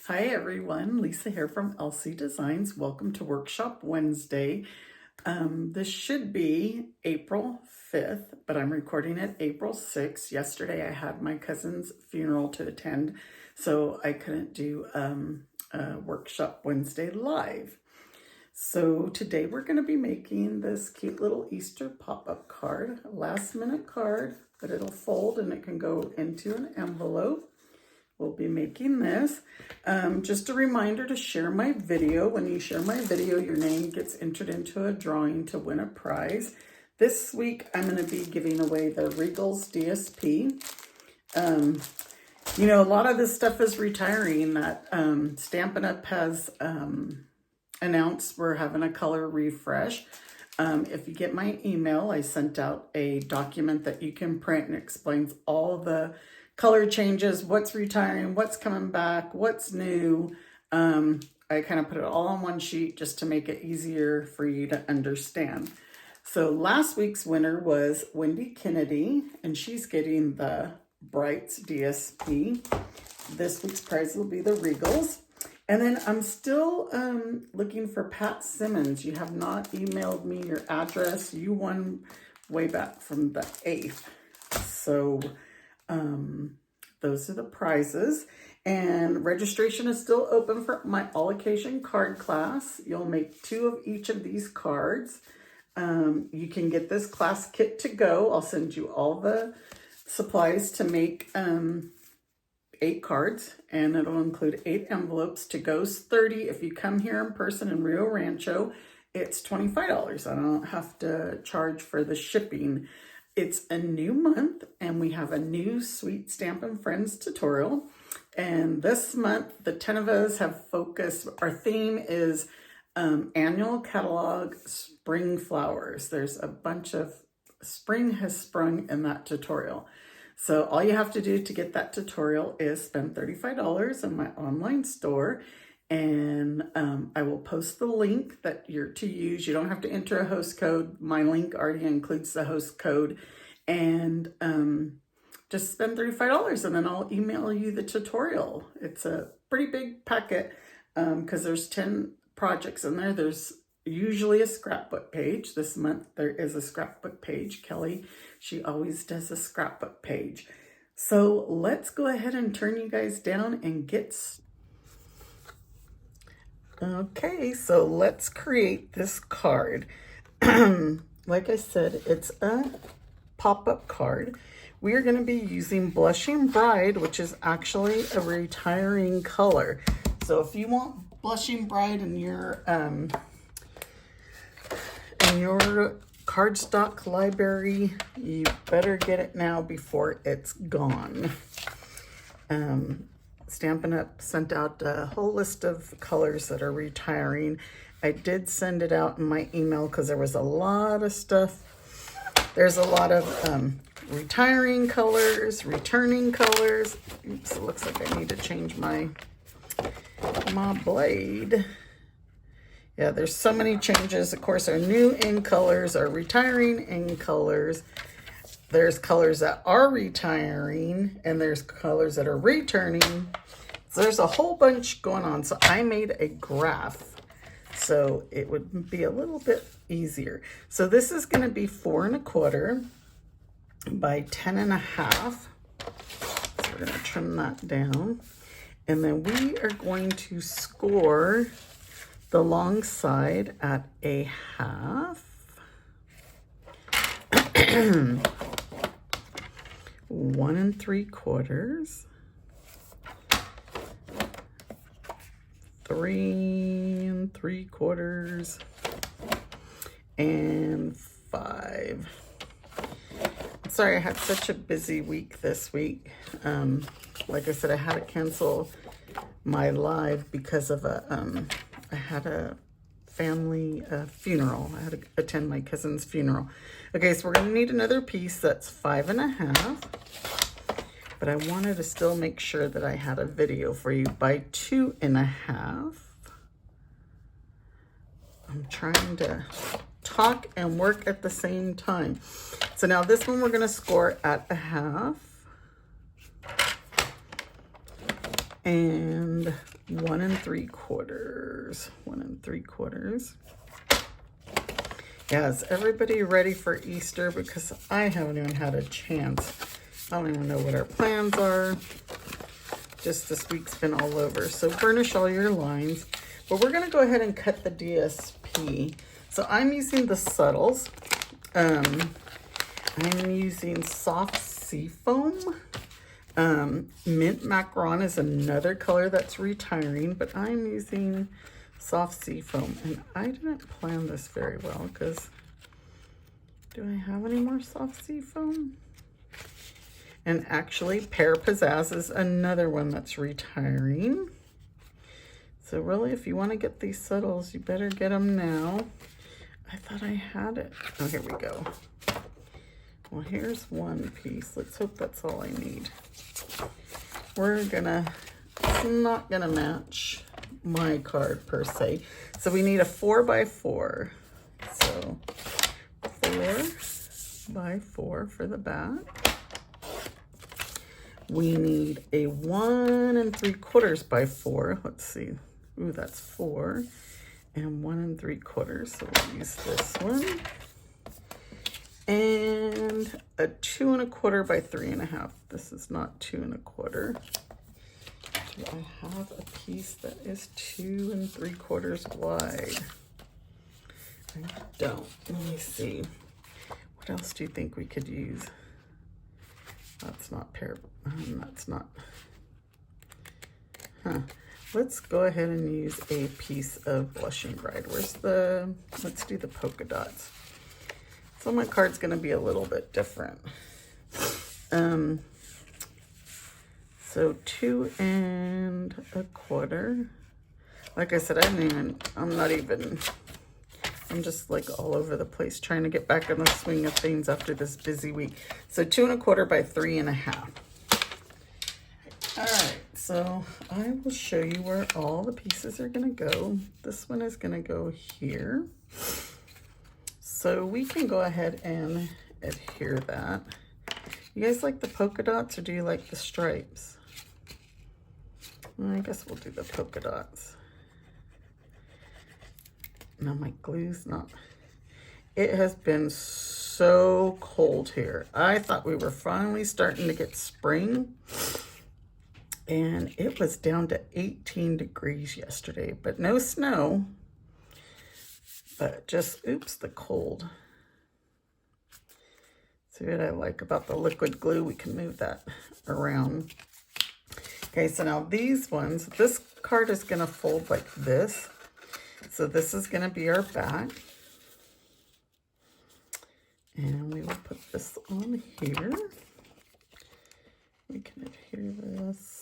Hi everyone, Lisa here from LC Designs. Welcome to Workshop Wednesday. This should be April 5th, but I'm recording it April 6th. Yesterday I had my cousin's funeral to attend, so I couldn't do a Workshop Wednesday live. So today we're going to be making this cute little Easter pop-up card, a last minute card, but it'll fold and it can go into an envelope. We'll be making this. Just a reminder to share my video. When you share my video, your name gets entered into a drawing to win a prize. This week, I'm going to be giving away the Regals DSP. You know, a lot of this stuff is retiring. That Stampin' Up! Has announced we're having a color refresh. If you get my email, I sent out a document that you can print and explains all the color changes, what's retiring, what's coming back, what's new. I kind of put it all on one sheet just to make it easier for you to understand. So last week's winner was Wendy Kennedy, and she's getting the Brights DSP. This week's prize will be the Regals. And then I'm still looking for Pat Simmons. You have not emailed me your address. You won way back from the 8th. So those are the prizes, and registration is still open for my all occasion card class. You'll make 2 of each of these cards. You can get this class kit to go. I'll send you all the supplies to make 8 cards, and it'll include 8 envelopes. To go's $30. If you come here in person in Rio Rancho, it's $25. I don't have to charge for the shipping. It's a new month, and we have a new Sweet Stampin' Friends tutorial. And this month, the 10 of us have focused. Our theme is annual catalog spring flowers. There's a bunch of spring has sprung in that tutorial. So all you have to do to get that tutorial is spend $35 in my online store. And I will post the link that you're to use. You don't have to enter a host code. My link already includes the host code. And just spend $35 and then I'll email you the tutorial. It's a pretty big packet because there's 10 projects in there. There's usually a scrapbook page. This month there is a scrapbook page. Kelly, she always does a scrapbook page. So let's go ahead and turn you guys down and get started. Okay, so let's create this card. Like I said, it's a pop-up card. We are going to be using Blushing Bride, which is actually a retiring color. So if you want Blushing Bride in your cardstock library, you better get it now before it's gone. Stampin' Up! Sent out a whole list of colors that are retiring. I did send it out in my email because there was a lot of stuff. There's a lot of retiring colors, returning colors. Oops, it looks like I need to change my blade. Yeah, there's so many changes. Of course, our new in colors, our retiring in colors. There's colors that are retiring, and there's colors that are returning. So there's a whole bunch going on. So I made a graph so it would be a little bit easier. So this is going to be 4 1/4 by 10 1/2. So we're going to trim that down. And then we are going to score the long side at a 1/2. 1 3/4, 3 3/4, and 5. Sorry, I had such a busy week this week. Like I said, I had to cancel my live because of I had a family funeral. I had to attend my cousin's funeral. Okay, so we're going to need another piece that's 5 1/2. But I wanted to still make sure that I had a video for you by 2 1/2. I'm trying to talk and work at the same time. So now this one we're going to score at a 1/2. and 1 3/4. 1 3/4. Yeah, is everybody ready for Easter? Because I haven't even had a chance. I don't even know what our plans are. Just this week's been all over. So burnish all your lines. But we're going to go ahead and cut the DSP. So I'm using the subtles. I'm using soft seafoam. Mint macaron is another color that's retiring, but I'm using soft seafoam. And I didn't plan this very well because do I have any more soft seafoam? And actually, Pear Pizzazz is another one that's retiring. So really, if you want to get these subtles, you better get them now. I thought I had it. Oh, here we go. Well, here's one piece. Let's hope that's all I need. It's not gonna match my card per se. So we need a 4x4. So 4x4 for the back. We need a 1 3/4 by 4. Let's see. Ooh, that's 4. And 1 3/4. So we'll use this one. And a 2 1/4 by 3 1/2. This is not 2 1/4. Do I have a piece that is 2 3/4 wide? I don't. Let me see. What else do you think we could use? That's not pear. That's not. Huh. Let's go ahead and use a piece of Blushing Bride. Let's do the polka dots. So my card's going to be a little bit different. So 2 1/4. Like I said, I'm just like all over the place trying to get back in the swing of things after this busy week. So 2 1/4 by 3 1/2. All right, so I will show you where all the pieces are going to go. This one is going to go here. So we can go ahead and adhere that. You guys like the polka dots or do you like the stripes? Well, I guess we'll do the polka dots. Now my glue's not. It has been so cold here. I thought we were finally starting to get spring. And it was down to 18 degrees yesterday, but no snow. But just, oops, the cold. See what I like about the liquid glue? We can move that around. Okay, so now these ones, this card is going to fold like this. So this is going to be our back. And we will put this on here. We can adhere this.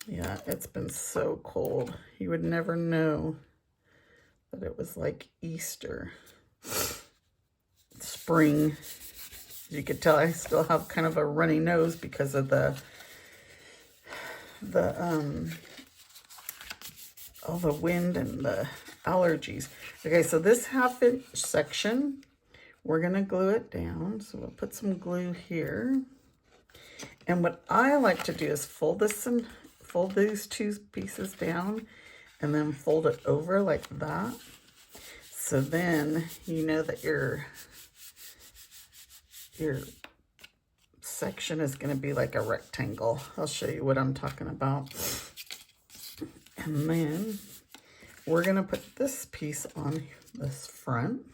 Yeah, it's been so cold. You would never know that it was like Easter. Spring. You could tell I still have kind of a runny nose because of all the wind and the allergies. Okay, so this 1/2 inch section, we're gonna glue it down. So we'll put some glue here. And what I like to do is fold these two pieces down and then fold it over like that. So then you know that your section is going to be like a rectangle. I'll show you what I'm talking about. And then we're going to put this piece on this front.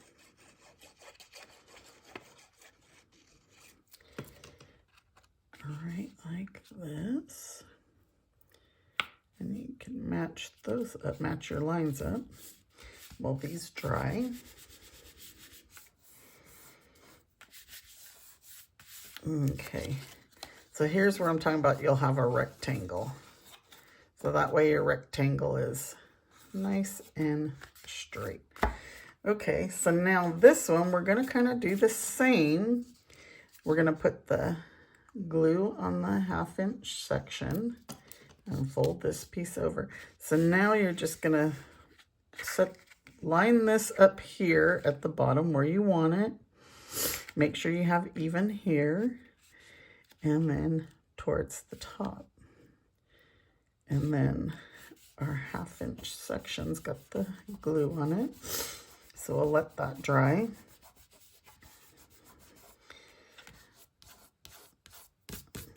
All right, like this. And you can match those up, match your lines up while these dry. Okay, so here's where I'm talking about you'll have a rectangle. So that way your rectangle is nice and straight. Okay, so now this one, we're gonna kind of do the same. We're gonna put the glue on the 1/2 inch section and fold this piece over. So now you're just gonna line this up here at the bottom where you want it. Make sure you have even here. and then towards the top. And then our 1/2" section's got the glue on it. So we'll let that dry.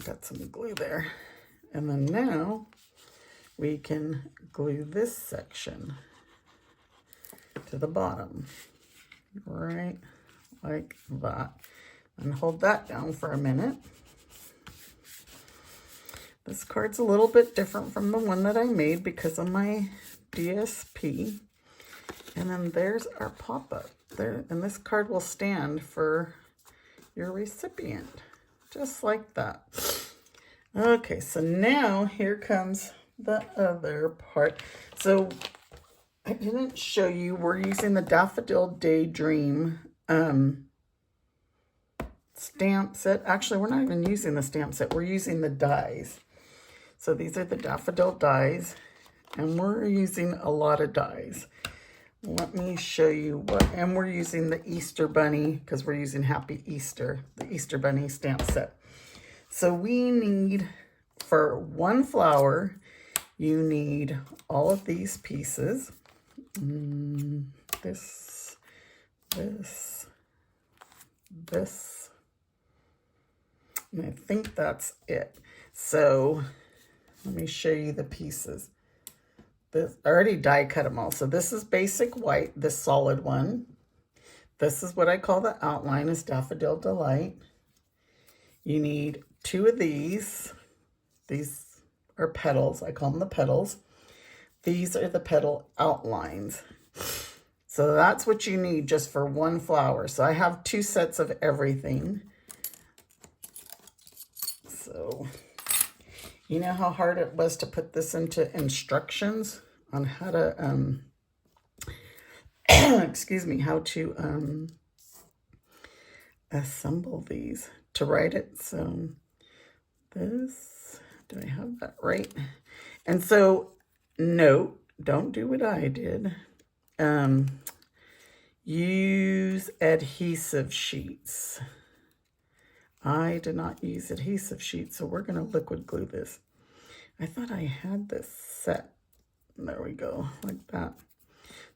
Got some glue there. And then now we can glue this section to the bottom, right like that. And hold that down for a minute. This card's a little bit different from the one that I made because of my DSP. And then there's our pop-up there. And this card will stand for your recipient, just like that. Okay, so now here comes the other part. So I didn't show you, we're using the Daffodil Daydream stamp set. Actually, we're not even using the stamp set. We're using the dies. So these are the Daffodil dies, and we're using a lot of dies. Let me show you what, and we're using the Easter Bunny because we're using Happy Easter, the Easter Bunny stamp set. So we need, for one flower, you need all of these pieces. This, and I think that's it. So let me show you the pieces. This, I already die cut them all. So this is basic white, this solid one. This is what I call the outline, is Daffodil Delight. You need 2 of these. These are petals. I call them the petals. These are the petal outlines. So that's what you need just for one flower. So I have 2 sets of everything. So you know how hard it was to put this into instructions on how to, excuse me, how to assemble these, to write it. So this, do I have that right? And so note, don't do what I did. Use adhesive sheets. I did not use adhesive sheets, so we're going to liquid glue this. I thought I had this set. There we go, like that.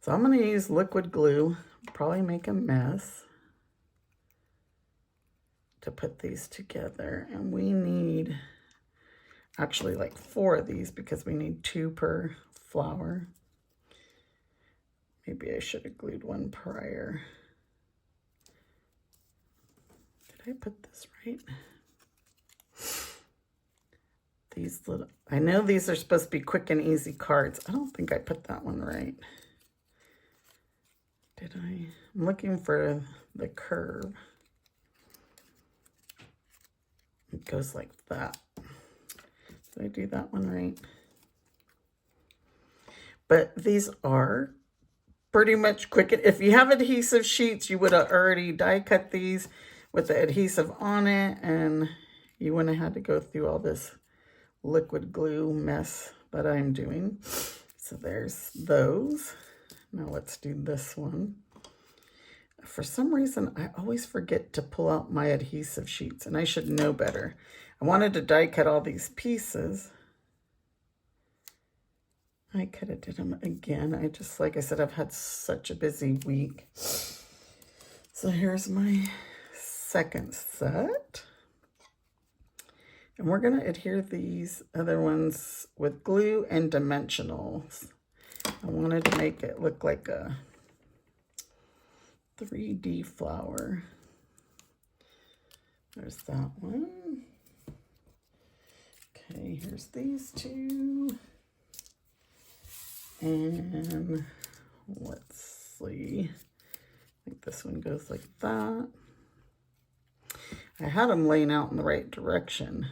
So I'm going to use liquid glue, probably make a mess, to put these together. And we need actually like 4 of these because we need 2 per flower. Maybe I should have glued one prior. Did I put this right? These little, I know these are supposed to be quick and easy cards. I don't think I put that one right. Did I? I'm looking for the curve. It goes like that. Did I do that one right? But these are pretty much quick. If you have adhesive sheets, you would have already die cut these with the adhesive on it, and you wouldn't have had to go through all this liquid glue mess that I'm doing. So there's those. Now let's do this one. For some reason, I always forget to pull out my adhesive sheets, and I should know better. I wanted to die cut all these pieces. I could have did them again. I just, like I said, I've had such a busy week. So here's my second set. And we're going to adhere these other ones with glue and dimensionals. I wanted to make it look like a 3D flower. There's that one. Okay, here's these 2. And let's see. I think this one goes like that. I had them laying out in the right direction.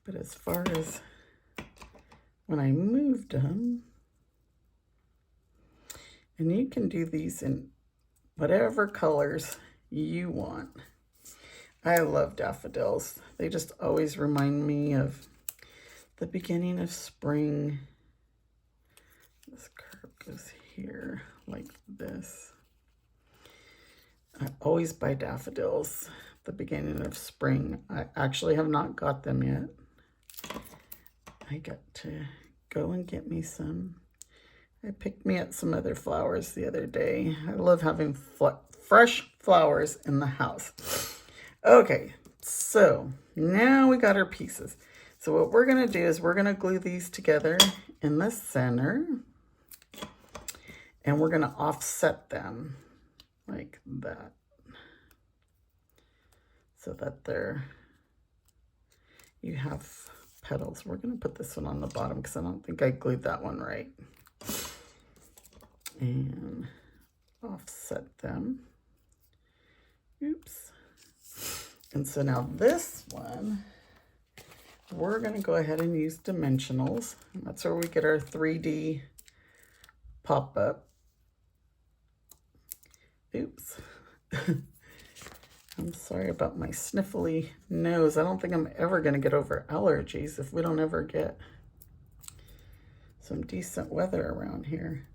But as far as when I moved them, and you can do these in whatever colors you want. I love daffodils. They just always remind me of the beginning of spring. This curve goes here like this. I always buy daffodils. the beginning of spring. I actually have not got them yet. I got to go and get me some. I picked me up some other flowers the other day. I love having fresh flowers in the house. Okay, so now we got our pieces. So what we're going to do is we're going to glue these together in the center. And we're going to offset them like that. So that you have petals. We're going to put this one on the bottom because I don't think I glued that one right. And offset them. Oops. And so now this one, we're going to go ahead and use dimensionals. That's where we get our 3D pop-up. Oops. I'm sorry about my sniffly nose. I don't think I'm ever going to get over allergies if we don't ever get some decent weather around here.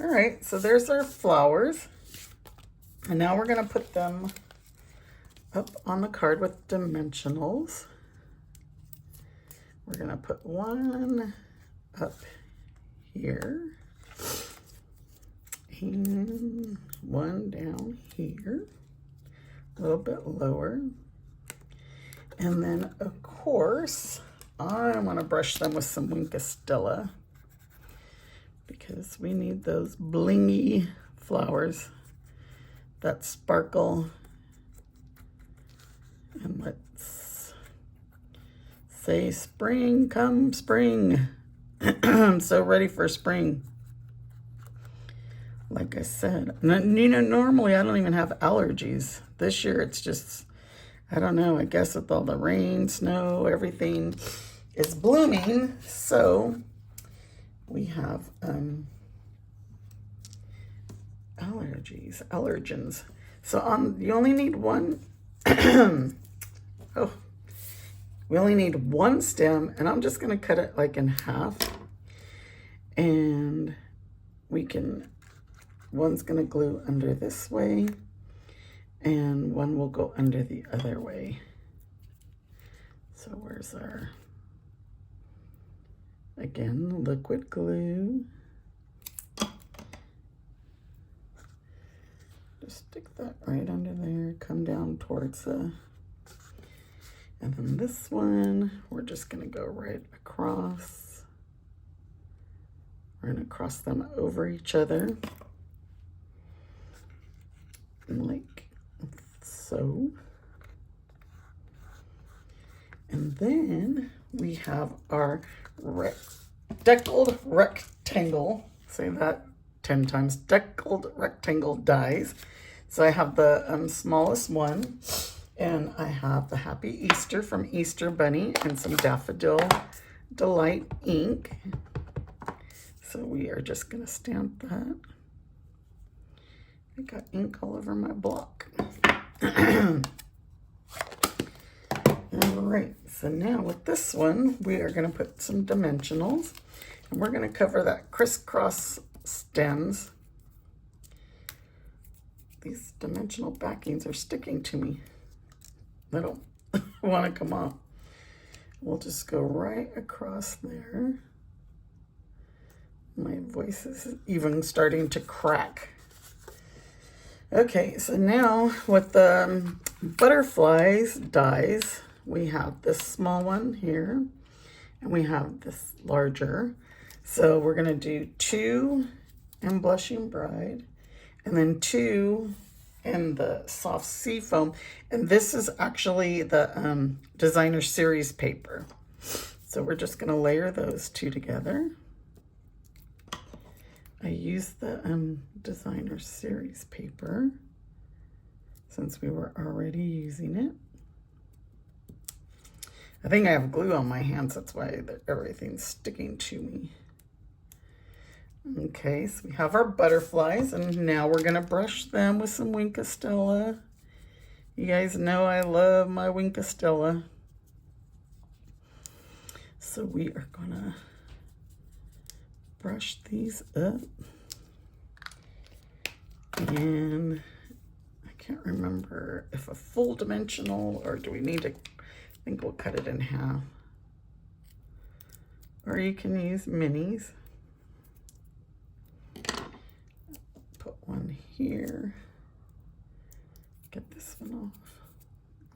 All right, so there's our flowers. And now we're going to put them up on the card with dimensionals. We're going to put one up here and one down here, a little bit lower. And then, of course, I want to brush them with some Wink Stella because we need those blingy flowers that sparkle. And let's say spring, come spring. I'm so ready for spring. Like I said, you know, normally I don't even have allergies. This year it's just, I don't know, I guess with all the rain, snow, everything is blooming. So we have allergens. So you only need one. Oh, we only need one stem, and I'm just going to cut it like in half. And one's going to glue under this way, and one will go under the other way. So where's our, again, liquid glue. Just stick that right under there, come down towards the, and then this one, we're just gonna go right across. We're gonna cross them over each other. Like so. And then we have our deckled rectangle, say that 10 times, deckled rectangle dies. So I have the smallest one, and I have the Happy Easter from Easter Bunny and some Daffodil Delight ink. So we are just gonna stamp that. I got ink all over my block. All right, so now with this one, we are gonna put some dimensionals, and we're gonna cover that crisscross stems. These dimensional backings are sticking to me. I don't want to come off. We'll just go right across there. My voice is even starting to crack. Okay, so now with the butterflies dies, we have this small one here, and we have this larger. So we're going to do 2 in Blushing Bride, and then 2 in the soft sea foam. And this is actually the designer series paper. So we're just going to layer those 2 together. I used the designer series paper since we were already using it. I think I have glue on my hands, that's why everything's sticking to me. Okay, so we have our butterflies, and now we're gonna brush them with some Wink Stella. You guys know I love my Wink Stella. So we are gonna brush these up. And I can't remember if a full dimensional, or do we need to, I think we'll cut it in half. Or you can use minis. Put one here. Get this one off.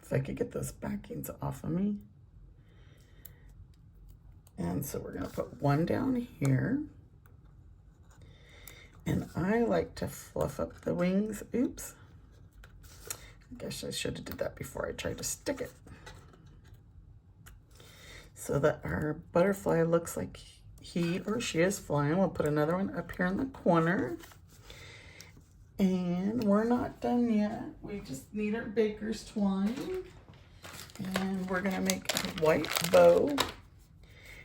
If I could get those backings off of me. And so we're gonna put one down here. And I like to fluff up the wings. Oops. I guess I should have did that before I tried to stick it. So that our butterfly looks like he or she is flying. We'll put another one up here in the corner. And we're not done yet. We just need our baker's twine. And we're gonna make a white bow.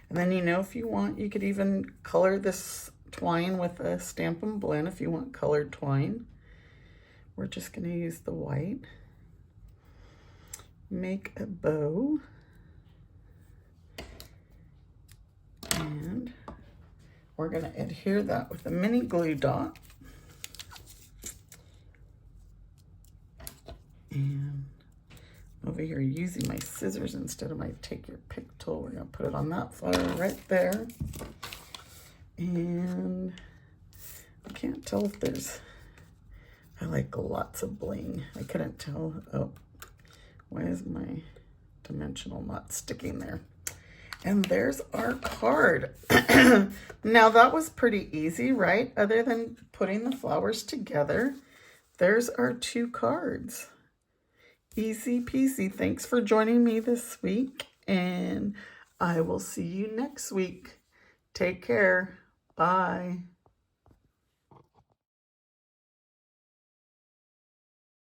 And then, you know, if you want, you could even color this twine with a Stampin' Blend if you want colored twine. We're just going to use the white. Make a bow. And we're going to adhere that with a mini glue dot. And over here, using my scissors instead of my take your pick tool, we're going to put it on that flower right there. And I can't tell if there's, I like lots of bling. I couldn't tell. Oh, why is my dimensional not sticking there? And there's our card. Now that was pretty easy, right? Other than putting the flowers together, there's our 2 cards. Easy peasy. Thanks for joining me this week, and I will see you next week. Take care. Bye.